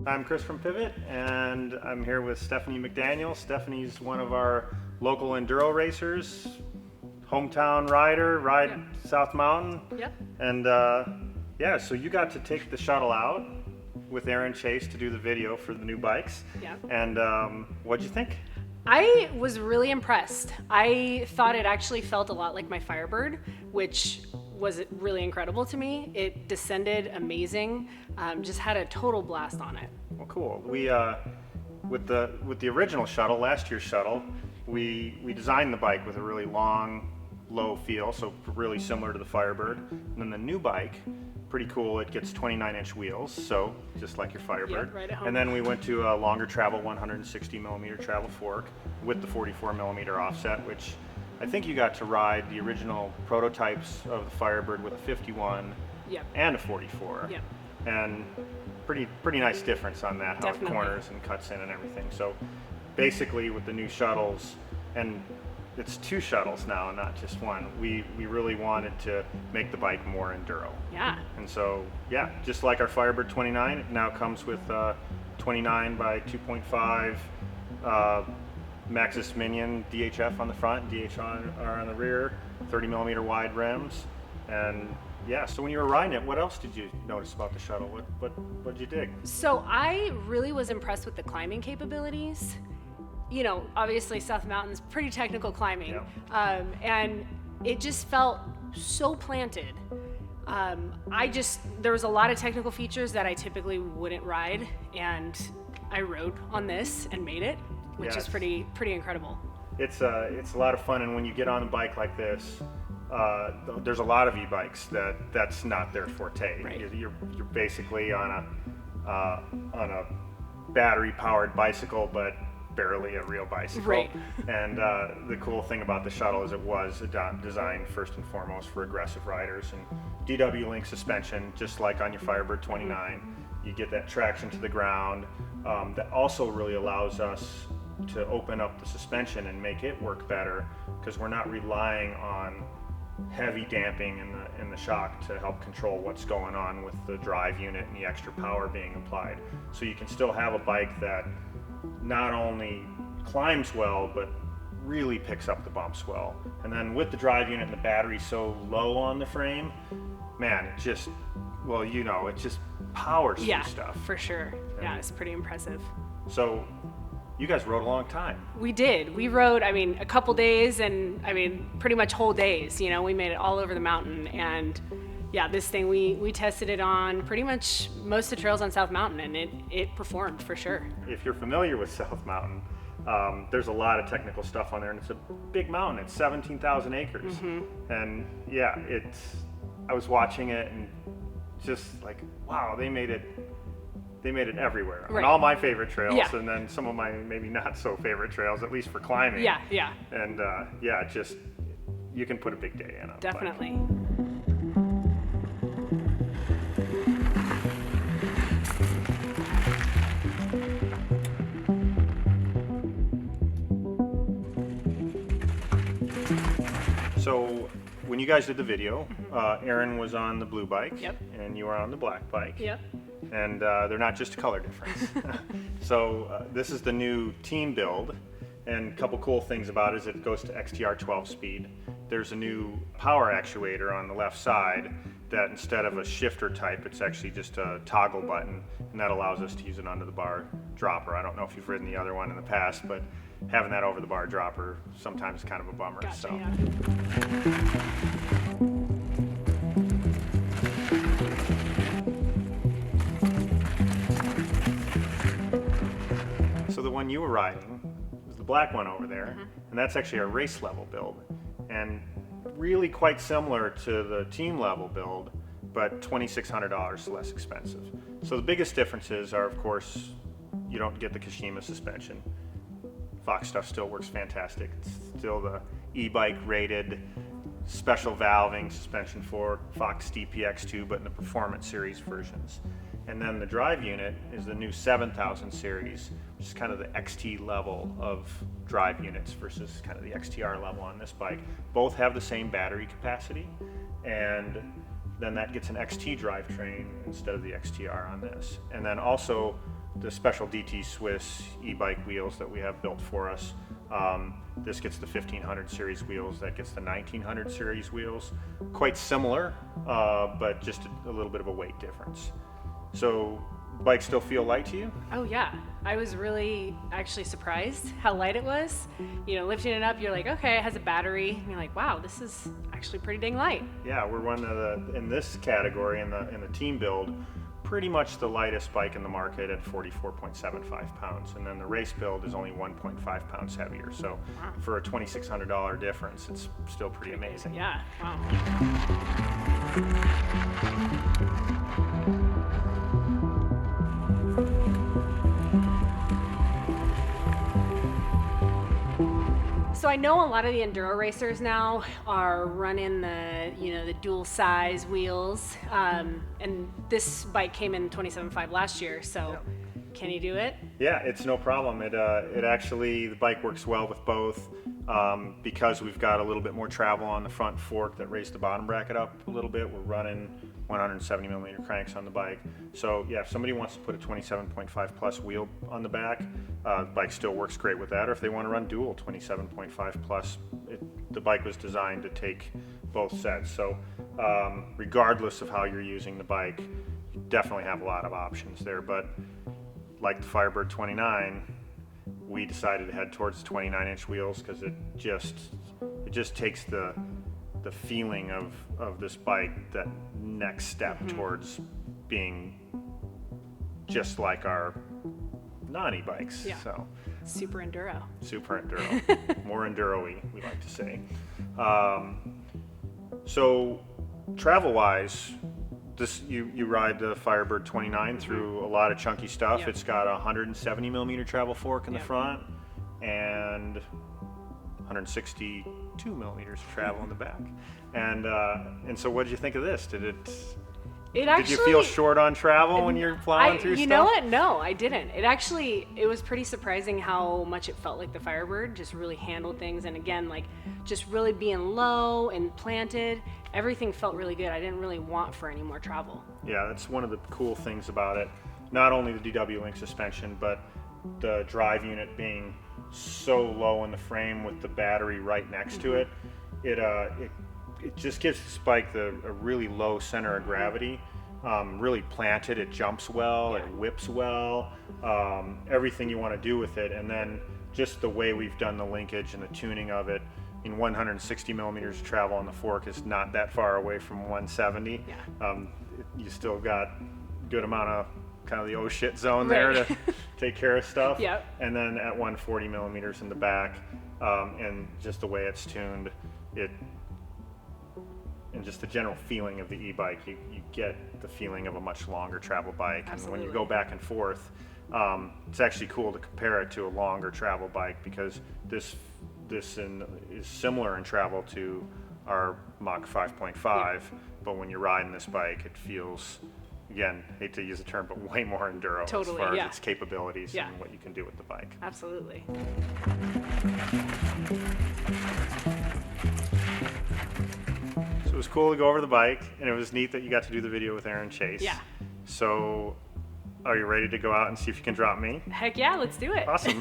I'm Chris from Pivot, and I'm here with Stefanie McDaniel. Stefanie's one of our local enduro racers, hometown rider, South Mountain. Yep. And yeah, so you got to take the shuttle out with Aaron Chase to do the video for the new bikes. Yeah. And what'd you think? I was really impressed. I thought it actually felt a lot like my Firebird, which was really incredible to me. It descended amazing, just had a total blast on it. Well, cool. We with the original shuttle, last year's shuttle, we designed the bike with a really long, low feel, so really similar to the Firebird. And then the new bike, pretty cool. It gets 29-inch wheels, so just like your Firebird. Yep, right at home. And then we went to a longer travel, 160 millimeter travel fork with the 44 millimeter offset, which I think you got to ride the original prototypes of the Firebird with a 51 Yep. and a 44. Yep. And pretty nice difference on that, how Definitely. it corners and cuts in and everything. So basically with the new shuttles, and it's two shuttles now, not just one, we really wanted to make the bike more enduro. Yeah. And so, yeah, just like our Firebird 29, it now comes with 29 by 2.5 Maxxis Minion DHF on the front, DHR on the rear, 30 millimeter wide rims. And yeah, so when you were riding it, what else did you notice about the shuttle? What did you dig? So I really was impressed with the climbing capabilities. You know, obviously South Mountain's pretty technical climbing. Yeah. And it just felt so planted. There was a lot of technical features that I typically wouldn't ride, and I rode on this and made it, which Yes. is pretty incredible. It's a lot of fun, and when you get on a bike like this, there's a lot of e-bikes that's not their forte. Right. You're basically on a battery-powered bicycle, but barely a real bicycle. Right. And the cool thing about the shuttle is it was designed first and foremost for aggressive riders, and DW Link suspension, just like on your Firebird 29. You get that traction to the ground. That also really allows us to open up the suspension and make it work better, because we're not relying on heavy damping in the shock to help control what's going on with the drive unit and the extra power being applied. So you can still have a bike that not only climbs well, but really picks up the bumps well. And then with the drive unit and the battery so low on the frame, man, it just, well, you know, it just powers Yeah, through stuff. for sure. Yeah, And- it's pretty impressive. So you guys rode a long time. We did. We rode, a couple days, and pretty much whole days. You know, we made it all over the mountain, and yeah, this thing we tested it on pretty much most of the trails on South Mountain, and it performed for sure. If you're familiar with South Mountain, there's a lot of technical stuff on there, and it's a big mountain. It's 17,000 acres. Mm-hmm. And yeah, I was watching it and just like, wow, they made it everywhere. Right. On all my favorite trails, Yeah. and then some of my maybe not so favorite trails, at least for climbing. Yeah, And yeah, just, you can put a big day in on a bike. definitely. So when you guys did the video, Aaron was on the blue bike, Yep. and you were on the black bike. Yep. And they're not just a color difference. So this is the new team build, and a couple cool things about it is it goes to XTR 12 speed. There's a new power actuator on the left side that instead of a shifter type, it's actually just a toggle button, and that allows us to use it under the bar dropper. I don't know if you've ridden the other one in the past, but having that over the bar dropper sometimes is kind of a bummer. Gotcha, So. yeah. So the one you were riding was the black one over there, Mm-hmm. and that's actually a race level build, and really quite similar to the team level build, but $2,600 less expensive. So the biggest differences are, of course, you don't get the Kashima suspension. Fox stuff still works fantastic. It's still the e-bike rated special valving suspension for Fox DPX2, but in the Performance Series versions. And then the drive unit is the new 7000 series, which is kind of the XT level of drive units versus kind of the XTR level on this bike. Both have the same battery capacity, and then that gets an XT drivetrain instead of the XTR on this. And then also the special DT Swiss e-bike wheels that we have built for us. This gets the 1500 series wheels, that gets the 1900 series wheels. Quite similar, but just a little bit of a weight difference. So, bike still feel light to you? Oh yeah, I was really actually surprised how light it was. You know, lifting it up, you're like, okay, it has a battery, and you're like, wow, this is actually pretty dang light. Yeah, we're one of the, in this category, in the team build, pretty much the lightest bike in the market at 44.75 pounds. And then the race build is only 1.5 pounds heavier. So Wow. for a $2,600 difference, it's still pretty amazing. Yeah, wow. So I know a lot of the enduro racers now are running the, you know, the dual size wheels, and this bike came in 27.5 last year. So, can you do it? Yeah, it's no problem. It actually, the bike works well with both, because we've got a little bit more travel on the front fork that raised the bottom bracket up a little bit. We're running 170 millimeter cranks on the bike. So yeah, if somebody wants to put a 27.5 plus wheel on the back, the bike still works great with that. Or if they want to run dual 27.5 plus, the bike was designed to take both sets. So regardless of how you're using the bike, you definitely have a lot of options there. But like the Firebird 29, we decided to head towards the 29-inch wheels because it just takes the feeling of this bike that next step towards being just like our non-e-bikes. Yeah. So Super enduro. super enduro, more enduro-y, we like to say. So travel-wise, this you ride the Firebird 29 through a lot of chunky stuff. Yep. It's got a 170 millimeter travel fork in the Yep. front and 162 millimeters of travel in the back. And so what did you think of this? Did you feel short on travel when you're plowing through stuff? You know what? No, I didn't. It was pretty surprising how much it felt like the Firebird just really handled things. And again, like just really being low and planted, everything felt really good. I didn't really want for any more travel. Yeah, that's one of the cool things about it. Not only the DW Link suspension, but the drive unit being so low in the frame with the battery right next to it. It just gives this bike a really low center of gravity. Really planted, it jumps well, it whips well, everything you want to do with it. And then just the way we've done the linkage and the tuning of it. In 160 millimeters of travel on the fork is not that far away from 170. Yeah. You still got good amount of kind of the oh shit zone there Right. to take care of stuff. Yep. And then at 140 millimeters in the back, and just the way it's tuned, and just the general feeling of the e-bike, you get the feeling of a much longer travel bike. Absolutely. And when you go back and forth, it's actually cool to compare it to a longer travel bike because this is similar in travel to our Mach 5.5, but when you're riding this bike, it feels, again, hate to use the term, but way more enduro Totally, as far yeah. as its capabilities Yeah. and what you can do with the bike. Absolutely. So it was cool to go over the bike, and it was neat that you got to do the video with Aaron Chase. Yeah. So are you ready to go out and see if you can drop me? Heck yeah, let's do it. Awesome.